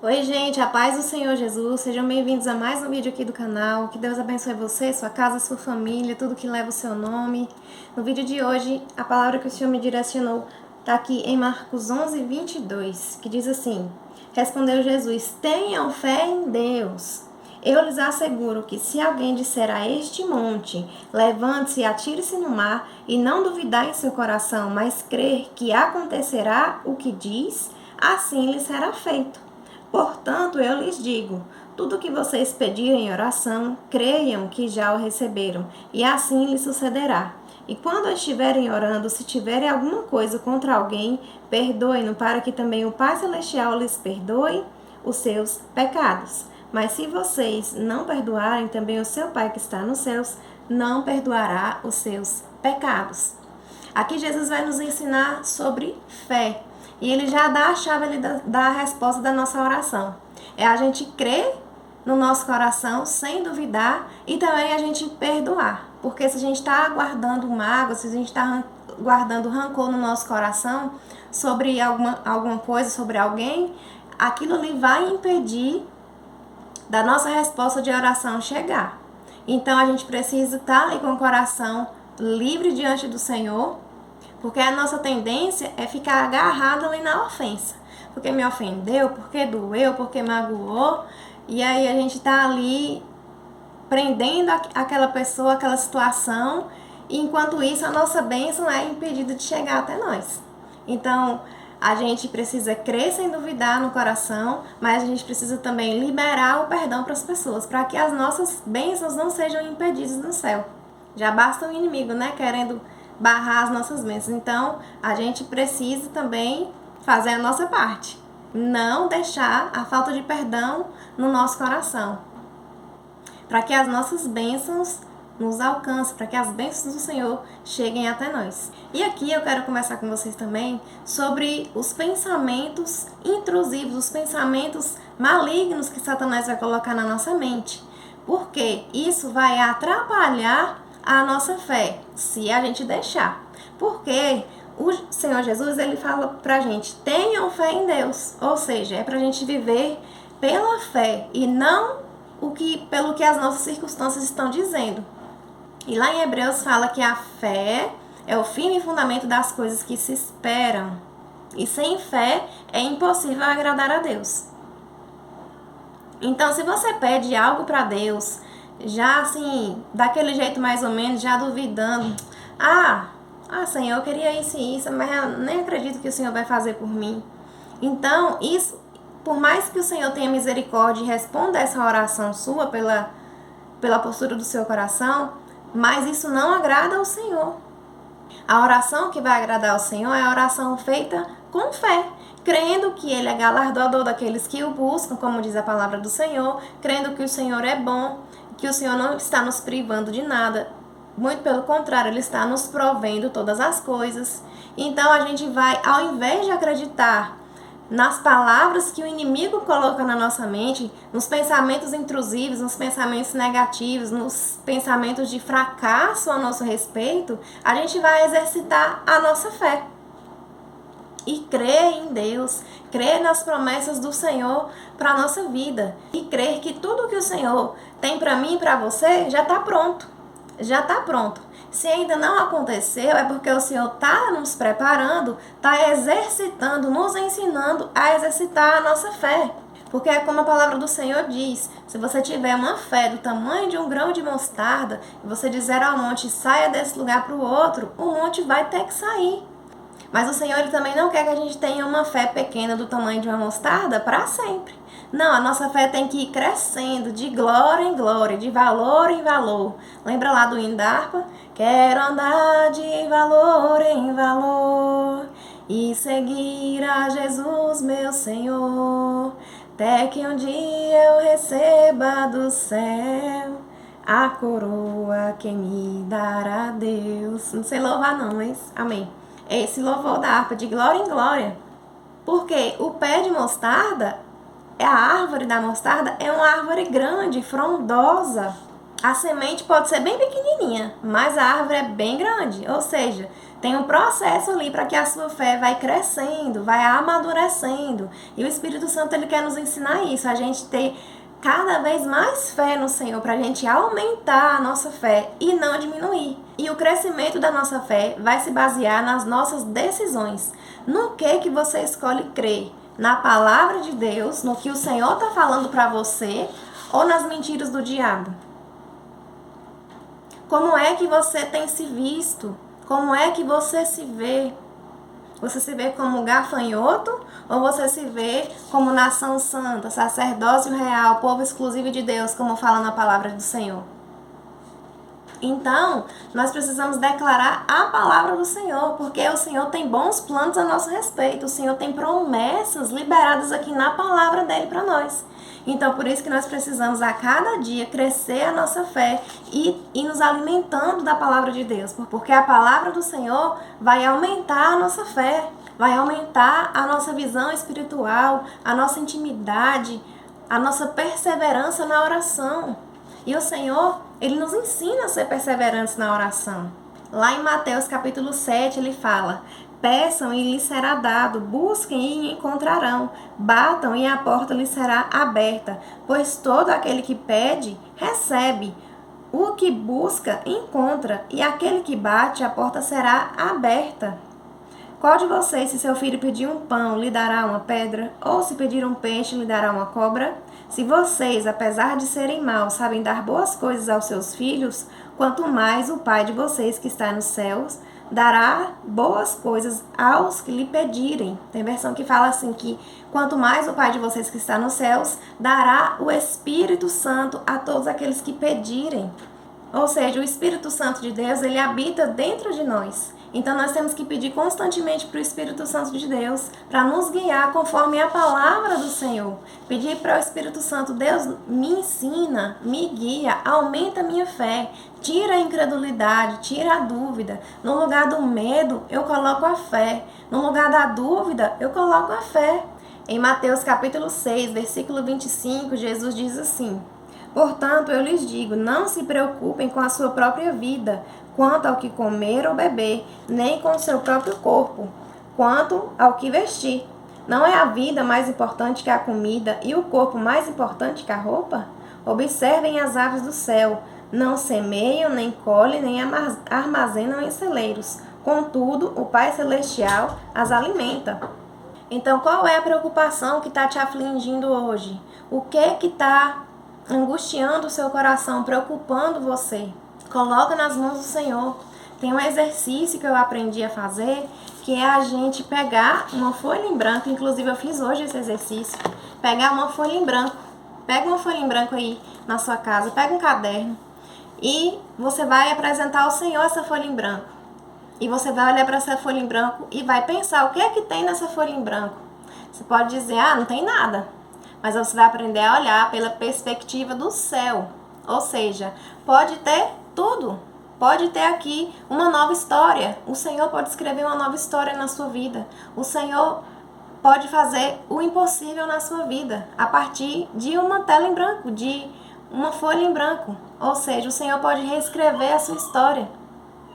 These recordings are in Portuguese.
Oi, gente, a paz do Senhor Jesus. Sejam bem-vindos a mais um vídeo aqui do canal. Que Deus abençoe você, sua casa, sua família, tudo que leva o seu nome. No vídeo de hoje, a palavra que o Senhor me direcionou está aqui em Marcos 11, 22, que diz assim: Respondeu Jesus: Tenham fé em Deus. Eu lhes asseguro que se alguém disser a este monte, levante-se e atire-se no mar, e não duvidar em seu coração, mas crer que acontecerá o que diz, assim lhe será feito. Portanto, eu lhes digo, tudo o que vocês pedirem em oração, creiam que já o receberam, e assim lhes sucederá. E quando estiverem orando, se tiverem alguma coisa contra alguém, perdoem-no, para que também o Pai Celestial lhes perdoe os seus pecados. Mas se vocês não perdoarem, também o seu Pai que está nos céus não perdoará os seus pecados. Aqui Jesus vai nos ensinar sobre fé. E ele já dá a chave ali da resposta da nossa oração. É a gente crer no nosso coração sem duvidar e também a gente perdoar. Porque se a gente está guardando mágoa, se a gente está guardando rancor no nosso coração sobre alguma coisa, sobre alguém, aquilo ali vai impedir da nossa resposta de oração chegar. Então a gente precisa estar ali com o coração livre diante do Senhor, porque a nossa tendência é ficar agarrado ali na ofensa. Porque me ofendeu, porque doeu, porque magoou. E aí a gente tá ali prendendo aquela pessoa, aquela situação. E enquanto isso, a nossa bênção é impedida de chegar até nós. Então, a gente precisa crer sem duvidar no coração, mas a gente precisa também liberar o perdão para as pessoas, para que as nossas bênçãos não sejam impedidas no céu. Já basta o inimigo, né, querendo barrar as nossas bênçãos. Então, a gente precisa também fazer a nossa parte. Não deixar a falta de perdão no nosso coração. Para que as nossas bênçãos nos alcancem, para que as bênçãos do Senhor cheguem até nós. E aqui eu quero conversar com vocês também sobre os pensamentos intrusivos, os pensamentos malignos que Satanás vai colocar na nossa mente. Porque isso vai atrapalhar a nossa fé, se a gente deixar. Porque o Senhor Jesus, ele fala pra gente, tenham fé em Deus. Ou seja, é pra gente viver pela fé e não pelo que as nossas circunstâncias estão dizendo. E lá em Hebreus fala que a fé é o firme fundamento das coisas que se esperam. E sem fé é impossível agradar a Deus. Então, se você pede algo para Deus, já assim, daquele jeito mais ou menos, já duvidando, Senhor, eu queria isso e isso, mas eu nem acredito que o Senhor vai fazer por mim. Então, isso, por mais que o Senhor tenha misericórdia e responda essa oração sua pela postura do seu coração, mas isso não agrada ao Senhor. A oração que vai agradar ao Senhor é a oração feita com fé, crendo que Ele é galardoador daqueles que o buscam, como diz a palavra do Senhor, crendo que o Senhor é bom, que o Senhor não está nos privando de nada, muito pelo contrário, Ele está nos provendo todas as coisas. Então a gente vai, ao invés de acreditar nas palavras que o inimigo coloca na nossa mente, nos pensamentos intrusivos, nos pensamentos negativos, nos pensamentos de fracasso a nosso respeito, a gente vai exercitar a nossa fé. E crer em Deus, crer nas promessas do Senhor para a nossa vida. E crer que tudo que o Senhor tem para mim e para você já está pronto. Já está pronto. Se ainda não aconteceu, é porque o Senhor está nos preparando, está exercitando, nos ensinando a exercitar a nossa fé. Porque é como a palavra do Senhor diz, se você tiver uma fé do tamanho de um grão de mostarda, e você dizer ao monte, saia desse lugar para o outro, o monte vai ter que sair. Mas o Senhor, Ele também não quer que a gente tenha uma fé pequena do tamanho de uma mostarda para sempre. Não, a nossa fé tem que ir crescendo de glória em glória, de valor em valor. Lembra lá do hino da harpa? Quero andar de valor em valor e seguir a Jesus, meu Senhor, até que um dia eu receba do céu a coroa que me dará Deus. Não sei louvar não, mas amém. Esse louvor da harpa de glória em glória. Porque o pé de mostarda, a árvore da mostarda, é uma árvore grande, frondosa. A semente pode ser bem pequenininha, mas a árvore é bem grande. Ou seja, tem um processo ali para que a sua fé vai crescendo, vai amadurecendo. E o Espírito Santo, ele quer nos ensinar isso, a gente ter cada vez mais fé no Senhor, para a gente aumentar a nossa fé e não diminuir. E o crescimento da nossa fé vai se basear nas nossas decisões. No que você escolhe crer? Na palavra de Deus, no que o Senhor está falando para você, ou nas mentiras do diabo? Como é que você tem se visto? Como é que você se vê? Você se vê como gafanhoto ou você se vê como nação santa, sacerdócio real, povo exclusivo de Deus, como fala na palavra do Senhor? Então, nós precisamos declarar a palavra do Senhor, porque o Senhor tem bons planos a nosso respeito, o Senhor tem promessas liberadas aqui na palavra dele para nós. Então, por isso que nós precisamos a cada dia crescer a nossa fé e nos alimentando da palavra de Deus, porque a palavra do Senhor vai aumentar a nossa fé, vai aumentar a nossa visão espiritual, a nossa intimidade, a nossa perseverança na oração. E o Senhor, ele nos ensina a ser perseverantes na oração. Lá em Mateus capítulo 7, ele fala: peçam e lhes será dado, busquem e encontrarão, batam e a porta lhes será aberta, pois todo aquele que pede, recebe, o que busca, encontra, e aquele que bate, a porta será aberta. Qual de vocês, se seu filho pedir um pão, lhe dará uma pedra? Ou se pedir um peixe, lhe dará uma cobra? Se vocês, apesar de serem maus, sabem dar boas coisas aos seus filhos, quanto mais o Pai de vocês que está nos céus dará boas coisas aos que lhe pedirem. Tem versão que fala assim que quanto mais o Pai de vocês que está nos céus dará o Espírito Santo a todos aqueles que pedirem. Ou seja, o Espírito Santo de Deus, ele habita dentro de nós. Então nós temos que pedir constantemente para o Espírito Santo de Deus para nos guiar conforme a palavra do Senhor. Pedir para o Espírito Santo: Deus, me ensina, me guia, aumenta a minha fé, tira a incredulidade, tira a dúvida. No lugar do medo, eu coloco a fé. No lugar da dúvida, eu coloco a fé. Em Mateus capítulo 6, versículo 25, Jesus diz assim: portanto, eu lhes digo, não se preocupem com a sua própria vida, quanto ao que comer ou beber, nem com o seu próprio corpo, quanto ao que vestir. Não é a vida mais importante que a comida e o corpo mais importante que a roupa? Observem as aves do céu, não semeiam, nem colhem, nem armazenam em celeiros. Contudo, o Pai Celestial as alimenta. Então, qual é a preocupação que está te afligindo hoje? O que está angustiando o seu coração, preocupando você? Coloca nas mãos do Senhor. Tem um exercício que eu aprendi a fazer, que é a gente pegar uma folha em branco. Inclusive eu fiz hoje esse exercício. Pegar uma folha em branco. Pega uma folha em branco aí na sua casa, pega um caderno e você vai apresentar ao Senhor essa folha em branco. E você vai olhar para essa folha em branco e vai pensar o que é que tem nessa folha em branco. Você pode dizer: não tem nada. Mas você vai aprender a olhar pela perspectiva do céu. Ou seja, pode ter tudo. Pode ter aqui uma nova história. O Senhor pode escrever uma nova história na sua vida. O Senhor pode fazer o impossível na sua vida a partir de uma tela em branco, de uma folha em branco. Ou seja, o Senhor pode reescrever a sua história,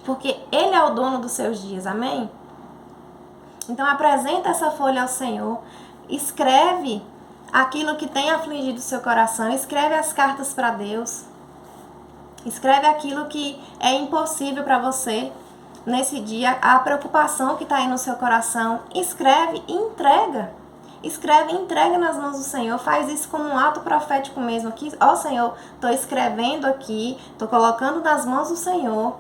porque Ele é o dono dos seus dias. Amém? Então apresenta essa folha ao Senhor. Escreve aquilo que tem afligido o seu coração. Escreve as cartas para Deus. Escreve aquilo que é impossível para você nesse dia, a preocupação que está aí no seu coração. Escreve e entrega. Escreve e entrega nas mãos do Senhor. Faz isso como um ato profético mesmo. Aqui, ó Senhor, estou escrevendo aqui, estou colocando nas mãos do Senhor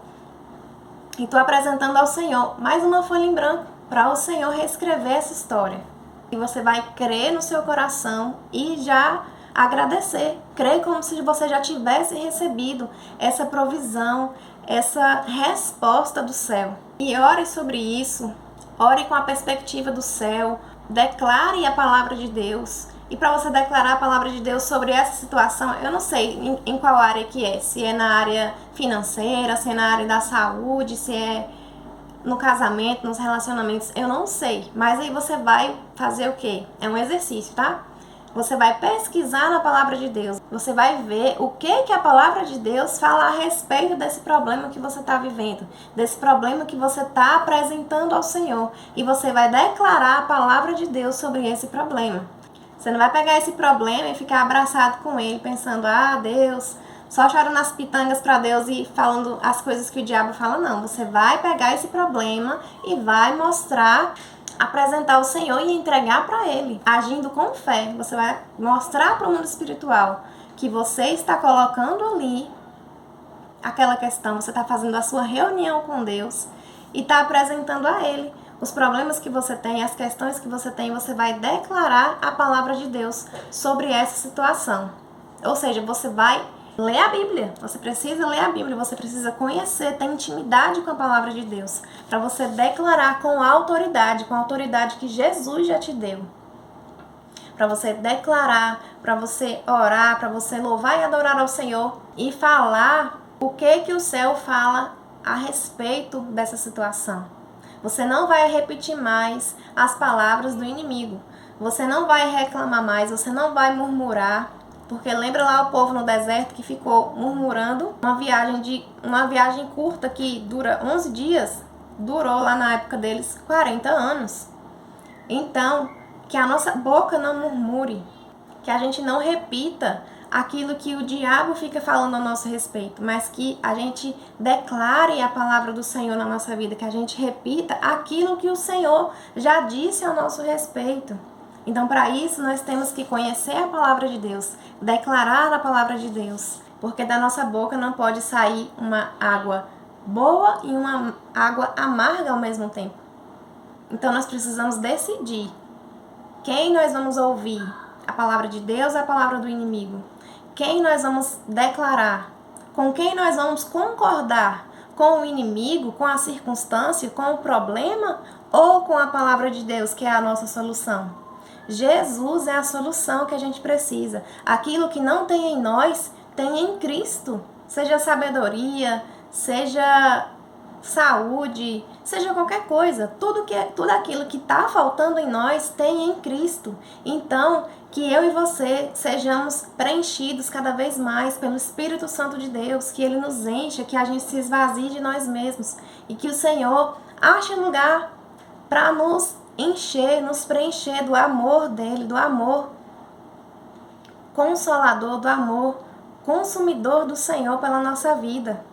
e estou apresentando ao Senhor mais uma folha em branco para o Senhor reescrever essa história. E você vai crer no seu coração e já agradecer. Crer como se você já tivesse recebido essa provisão, essa resposta do céu. E ore sobre isso. Ore com a perspectiva do céu. Declare a palavra de Deus. E para você declarar a palavra de Deus sobre essa situação, eu não sei em qual área que é. Se é na área financeira, se é na área da saúde, se é no casamento, nos relacionamentos, eu não sei. Mas aí você vai fazer o quê? É um exercício, tá? Você vai pesquisar na palavra de Deus. Você vai ver o que a palavra de Deus fala a respeito desse problema que você está vivendo, desse problema que você está apresentando ao Senhor. E você vai declarar a palavra de Deus sobre esse problema. Você não vai pegar esse problema e ficar abraçado com ele, pensando, Deus, só chorando nas pitangas para Deus e falando as coisas que o diabo fala. Não, você vai pegar esse problema e vai mostrar, apresentar ao Senhor e entregar para Ele, agindo com fé. Você vai mostrar para o mundo espiritual que você está colocando ali aquela questão, você está fazendo a sua reunião com Deus e está apresentando a Ele os problemas que você tem, as questões que você tem. Você vai declarar a palavra de Deus sobre essa situação. Ou seja, você vai ler a Bíblia. Você precisa ler a Bíblia, você precisa conhecer, ter intimidade com a palavra de Deus, para você declarar com a autoridade que Jesus já te deu. Para você declarar, para você orar, para você louvar e adorar ao Senhor e falar o que o céu fala a respeito dessa situação. Você não vai repetir mais as palavras do inimigo. Você não vai reclamar mais, você não vai murmurar. Porque lembra lá o povo no deserto que ficou murmurando? Uma viagem curta que dura 11 dias, durou lá na época deles 40 anos. Então, que a nossa boca não murmure, que a gente não repita aquilo que o diabo fica falando a nosso respeito, mas que a gente declare a palavra do Senhor na nossa vida, que a gente repita aquilo que o Senhor já disse ao nosso respeito. Então, para isso, nós temos que conhecer a palavra de Deus, declarar a palavra de Deus, porque da nossa boca não pode sair uma água boa e uma água amarga ao mesmo tempo. Então, nós precisamos decidir quem nós vamos ouvir, a palavra de Deus ou a palavra do inimigo. Quem nós vamos declarar, com quem nós vamos concordar, com o inimigo, com a circunstância, com o problema ou com a palavra de Deus, que é a nossa solução. Jesus é a solução que a gente precisa. Aquilo que não tem em nós, tem em Cristo. Seja sabedoria, seja saúde, seja qualquer coisa. Tudo aquilo que está faltando em nós, tem em Cristo. Então, que eu e você sejamos preenchidos cada vez mais pelo Espírito Santo de Deus, que Ele nos encha, que a gente se esvazie de nós mesmos e que o Senhor ache lugar para nos encher, nos preencher do amor dele, do amor consolador, do amor consumidor do Senhor pela nossa vida.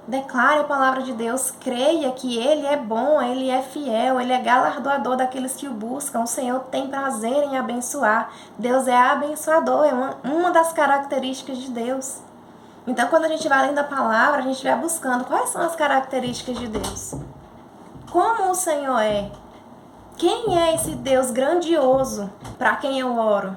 Declare a palavra de Deus, creia que Ele é bom, Ele é fiel, Ele é galardoador daqueles que o buscam. O Senhor tem prazer em abençoar. Deus é abençoador, é uma das características de Deus. Então, quando a gente vai lendo a palavra, a gente vai buscando quais são as características de Deus. Como o Senhor é? Quem é esse Deus grandioso para quem eu oro?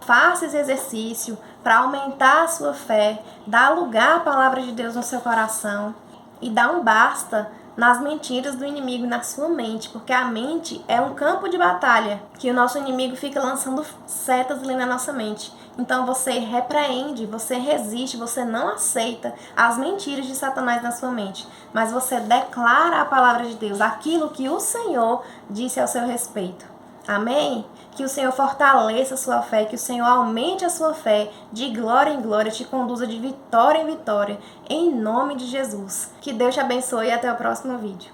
Faça esse exercício para aumentar a sua fé, dá lugar à palavra de Deus no seu coração e dá um basta nas mentiras do inimigo na sua mente, porque a mente é um campo de batalha que o nosso inimigo fica lançando setas ali na nossa mente. Então você repreende, você resiste, você não aceita as mentiras de Satanás na sua mente, mas você declara a palavra de Deus, aquilo que o Senhor disse ao seu respeito. Amém? Que o Senhor fortaleça a sua fé, que o Senhor aumente a sua fé de glória em glória, te conduza de vitória em vitória, em nome de Jesus. Que Deus te abençoe e até o próximo vídeo.